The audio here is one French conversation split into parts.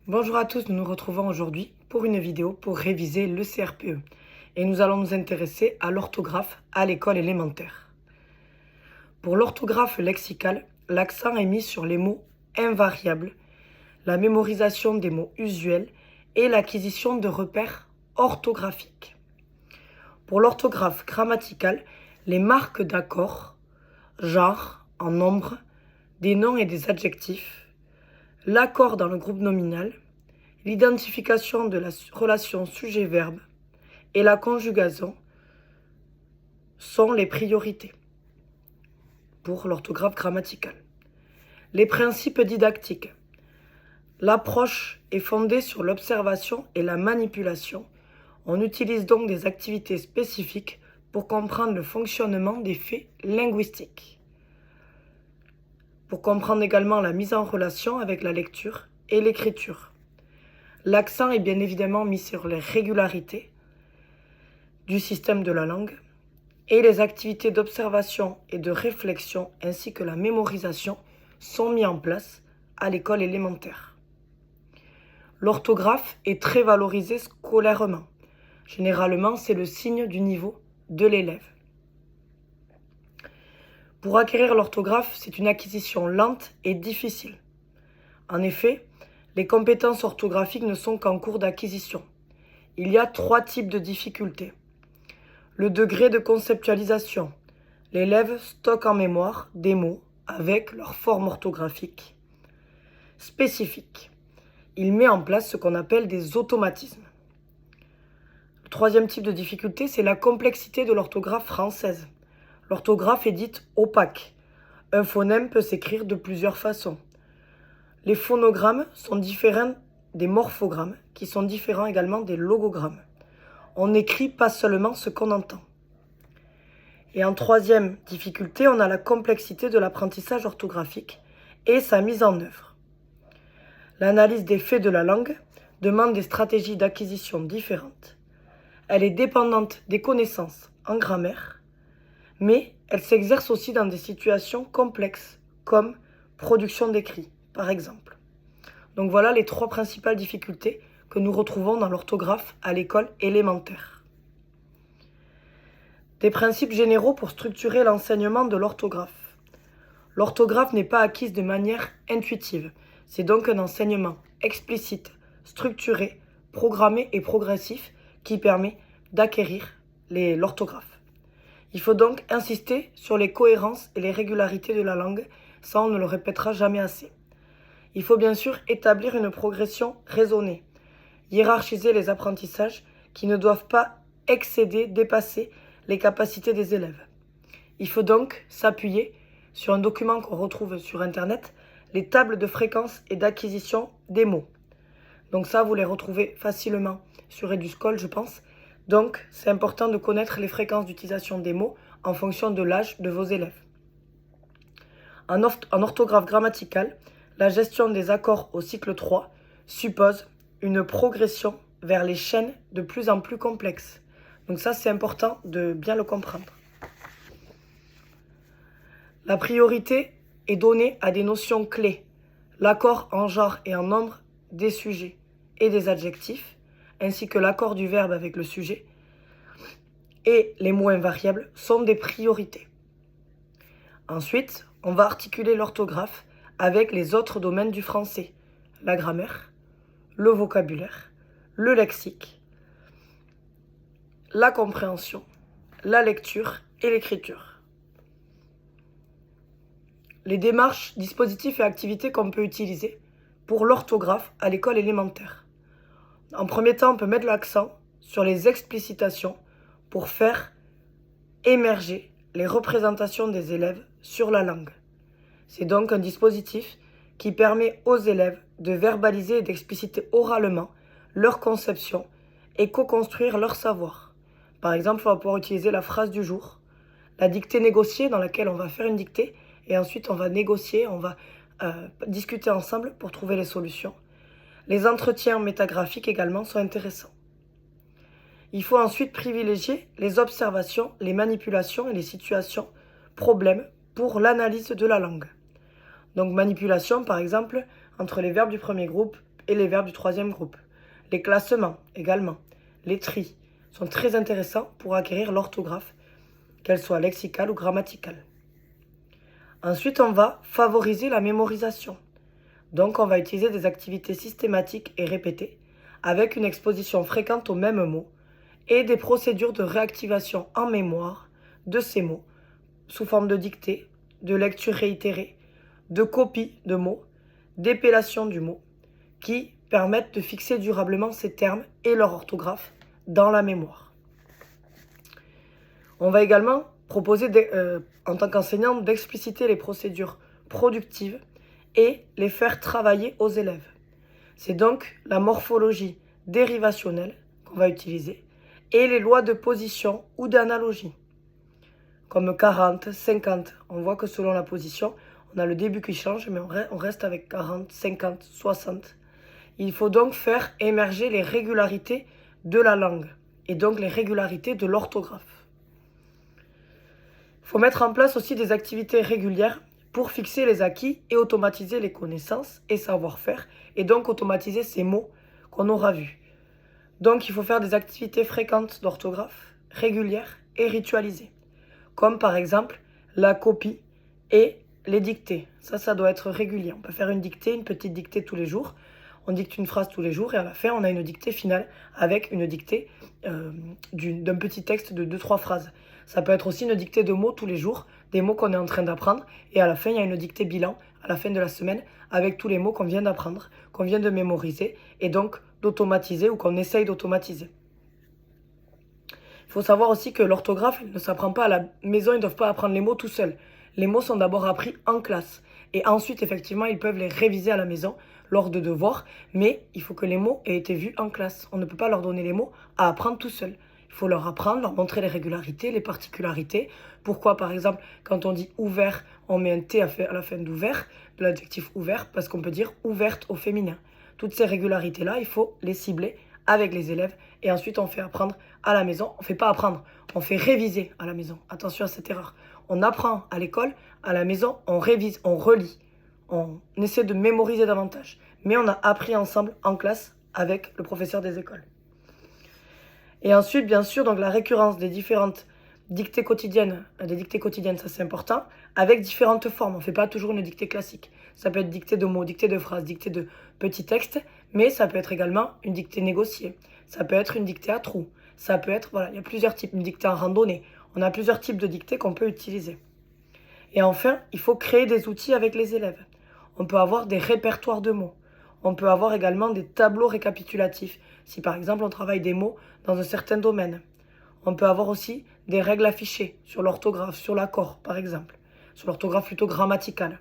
Bonjour à tous, nous nous retrouvons aujourd'hui pour une vidéo pour réviser le CRPE et nous allons nous intéresser à l'orthographe à l'école élémentaire. Pour l'orthographe lexicale, l'accent est mis sur les mots invariables, la mémorisation des mots usuels et l'acquisition de repères orthographiques. Pour l'orthographe grammaticale, les marques d'accord, genre en nombre, des noms et des adjectifs, l'accord dans le groupe nominal, l'identification de la relation sujet-verbe et la conjugaison sont les priorités pour l'orthographe grammaticale. Les principes didactiques. L'approche est fondée sur l'observation et la manipulation. On utilise donc des activités spécifiques pour comprendre le fonctionnement des faits linguistiques. Pour comprendre également la mise en relation avec la lecture et l'écriture. L'accent est bien évidemment mis sur les régularités du système de la langue et les activités d'observation et de réflexion ainsi que la mémorisation sont mis en place à l'école élémentaire. L'orthographe est très valorisée scolairement. Généralement, c'est le signe du niveau de l'élève. Pour acquérir l'orthographe, c'est une acquisition lente et difficile. En effet, les compétences orthographiques ne sont qu'en cours d'acquisition. Il y a 3 types de difficultés. Le degré de conceptualisation. L'élève stocke en mémoire des mots avec leur forme orthographique spécifique. Il met en place ce qu'on appelle des automatismes. Le 3e type de difficulté, c'est la complexité de l'orthographe française. L'orthographe est dite opaque. Un phonème peut s'écrire de plusieurs façons. Les phonogrammes sont différents des morphogrammes, qui sont différents également des logogrammes. On n'écrit pas seulement ce qu'on entend. Et en 3e difficulté, on a la complexité de l'apprentissage orthographique et sa mise en œuvre. L'analyse des faits de la langue demande des stratégies d'acquisition différentes. Elle est dépendante des connaissances en grammaire, mais elle s'exerce aussi dans des situations complexes, comme production d'écrits, par exemple. Donc voilà les 3 principales difficultés que nous retrouvons dans l'orthographe à l'école élémentaire. Des principes généraux pour structurer l'enseignement de l'orthographe. L'orthographe n'est pas acquise de manière intuitive. C'est donc un enseignement explicite, structuré, programmé et progressif qui permet d'acquérir l'orthographe. Il faut donc insister sur les cohérences et les régularités de la langue, ça on ne le répétera jamais assez. Il faut bien sûr établir une progression raisonnée, hiérarchiser les apprentissages qui ne doivent pas dépasser les capacités des élèves. Il faut donc s'appuyer sur un document qu'on retrouve sur Internet, les tables de fréquence et d'acquisition des mots. Donc ça, vous les retrouvez facilement sur Eduscol, je pense. Donc, c'est important de connaître les fréquences d'utilisation des mots en fonction de l'âge de vos élèves. En orthographe grammaticale, la gestion des accords au cycle 3 suppose une progression vers les chaînes de plus en plus complexes. Donc ça, c'est important de bien le comprendre. La priorité est donnée à des notions clés, l'accord en genre et en nombre des sujets et des adjectifs, ainsi que l'accord du verbe avec le sujet, et les mots invariables sont des priorités. Ensuite, on va articuler l'orthographe avec les autres domaines du français, la grammaire, le vocabulaire, le lexique, la compréhension, la lecture et l'écriture. Les démarches, dispositifs et activités qu'on peut utiliser pour l'orthographe à l'école élémentaire. En premier temps, on peut mettre l'accent sur les explicitations pour faire émerger les représentations des élèves sur la langue. C'est donc un dispositif qui permet aux élèves de verbaliser et d'expliciter oralement leur conception et co-construire leur savoir. Par exemple, on va pouvoir utiliser la phrase du jour, la dictée négociée dans laquelle on va faire une dictée et ensuite on va négocier, on va discuter ensemble pour trouver les solutions. Les entretiens métagraphiques également sont intéressants. Il faut ensuite privilégier les observations, les manipulations et les situations problèmes pour l'analyse de la langue. Donc manipulation par exemple entre les verbes du premier groupe et les verbes du troisième groupe. Les classements également, les tris sont très intéressants pour acquérir l'orthographe, qu'elle soit lexicale ou grammaticale. Ensuite, on va favoriser la mémorisation. Donc, on va utiliser des activités systématiques et répétées, avec une exposition fréquente aux mêmes mots et des procédures de réactivation en mémoire de ces mots, sous forme de dictée, de lecture réitérée, de copie de mots, d'épellation du mot, qui permettent de fixer durablement ces termes et leur orthographe dans la mémoire. On va également proposer, en tant qu'enseignant, d'expliciter les procédures productives et les faire travailler aux élèves. C'est donc la morphologie dérivationnelle qu'on va utiliser et les lois de position ou d'analogie, comme 40, 50. On voit que selon la position, on a le début qui change, mais on reste avec 40, 50, 60. Il faut donc faire émerger les régularités de la langue et donc les régularités de l'orthographe. Il faut mettre en place aussi des activités régulières pour fixer les acquis et automatiser les connaissances et savoir-faire et donc automatiser ces mots qu'on aura vus. Donc il faut faire des activités fréquentes d'orthographe, régulières et ritualisées, comme par exemple la copie et les dictées. Ça doit être régulier. On peut faire une dictée, une petite dictée tous les jours. On dicte une phrase tous les jours et à la fin, on a une dictée finale avec une dictée d'un petit texte de 2-3 phrases. Ça peut être aussi une dictée de mots tous les jours, des mots qu'on est en train d'apprendre. Et à la fin, il y a une dictée bilan à la fin de la semaine avec tous les mots qu'on vient d'apprendre, qu'on vient de mémoriser et donc d'automatiser ou qu'on essaye d'automatiser. Il faut savoir aussi que l'orthographe ne s'apprend pas à la maison, ils ne doivent pas apprendre les mots tout seuls. Les mots sont d'abord appris en classe et ensuite, effectivement, ils peuvent les réviser à la maison lors de devoirs, mais il faut que les mots aient été vus en classe. On ne peut pas leur donner les mots à apprendre tout seul. Il faut leur apprendre, leur montrer les régularités, les particularités. Pourquoi, par exemple, quand on dit ouvert, on met un T à la fin d'ouvert, de l'adjectif ouvert, parce qu'on peut dire ouverte au féminin. Toutes ces régularités-là, il faut les cibler avec les élèves et ensuite on fait apprendre à la maison. On ne fait pas apprendre, on fait réviser à la maison. Attention à cette erreur. On apprend à l'école, à la maison, on révise, on relit. On essaie de mémoriser davantage. Mais on a appris ensemble en classe avec le professeur des écoles. Et ensuite, bien sûr, donc la récurrence des différentes dictées quotidiennes, ça c'est important, avec différentes formes. On ne fait pas toujours une dictée classique. Ça peut être dictée de mots, dictée de phrases, dictée de petits textes, mais ça peut être également une dictée négociée. Ça peut être une dictée à trous. Ça peut être, voilà, il y a plusieurs types. Une dictée en randonnée. On a plusieurs types de dictées qu'on peut utiliser. Et enfin, il faut créer des outils avec les élèves. On peut avoir des répertoires de mots. On peut avoir également des tableaux récapitulatifs, si par exemple on travaille des mots dans un certain domaine. On peut avoir aussi des règles affichées sur l'orthographe, sur l'accord par exemple, sur l'orthographe plutôt grammaticale.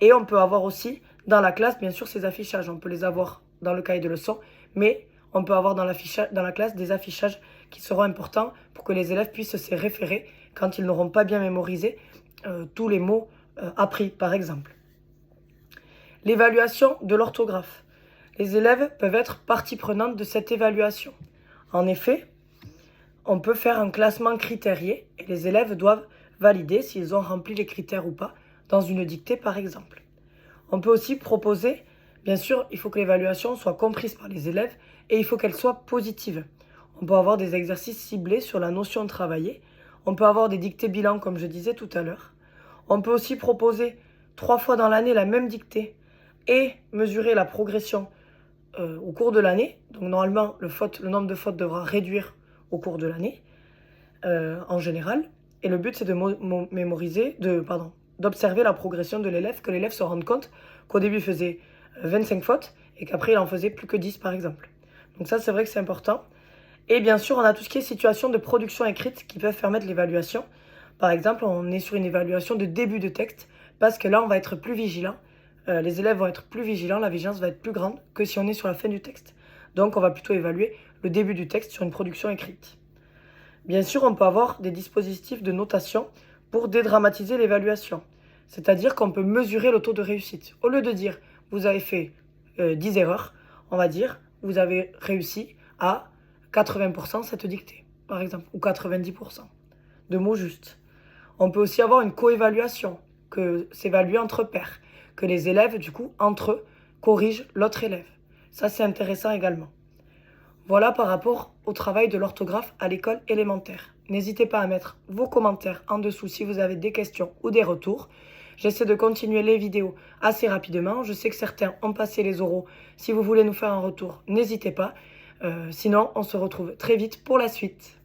Et on peut avoir aussi dans la classe, bien sûr, ces affichages. On peut les avoir dans le cahier de leçons, mais on peut avoir dans la classe des affichages qui seront importants pour que les élèves puissent se référer quand ils n'auront pas bien mémorisé tous les mots appris par exemple. L'évaluation de l'orthographe. Les élèves peuvent être partie prenante de cette évaluation. En effet, on peut faire un classement critérié et les élèves doivent valider s'ils ont rempli les critères ou pas dans une dictée par exemple. On peut aussi proposer, bien sûr, il faut que l'évaluation soit comprise par les élèves et il faut qu'elle soit positive. On peut avoir des exercices ciblés sur la notion travaillée. On peut avoir des dictées bilan comme je disais tout à l'heure. On peut aussi proposer 3 fois dans l'année la même dictée et mesurer la progression au cours de l'année. Donc normalement, le nombre de fautes devra réduire au cours de l'année en général. Et le but, c'est d'observer la progression de l'élève, que l'élève se rende compte qu'au début, il faisait 25 fautes et qu'après, il en faisait plus que 10 par exemple. Donc ça, c'est vrai que c'est important. Et bien sûr, on a tout ce qui est situation de production écrite qui peuvent permettre l'évaluation. Par exemple, on est sur une évaluation de début de texte parce que là, on va être plus vigilant. Les élèves vont être plus vigilants, la vigilance va être plus grande que si on est sur la fin du texte. Donc, on va plutôt évaluer le début du texte sur une production écrite. Bien sûr, on peut avoir des dispositifs de notation pour dédramatiser l'évaluation. C'est-à-dire qu'on peut mesurer le taux de réussite. Au lieu de dire « vous avez fait 10 erreurs », on va dire « vous avez réussi à 80% cette dictée », par exemple, ou 90% de mots justes. On peut aussi avoir une coévaluation, que s'évaluer entre pairs, que les élèves, du coup, entre eux, corrigent l'autre élève. Ça, c'est intéressant également. Voilà par rapport au travail de l'orthographe à l'école élémentaire. N'hésitez pas à mettre vos commentaires en dessous si vous avez des questions ou des retours. J'essaie de continuer les vidéos assez rapidement. Je sais que certains ont passé les oraux. Si vous voulez nous faire un retour, n'hésitez pas. Sinon, on se retrouve très vite pour la suite.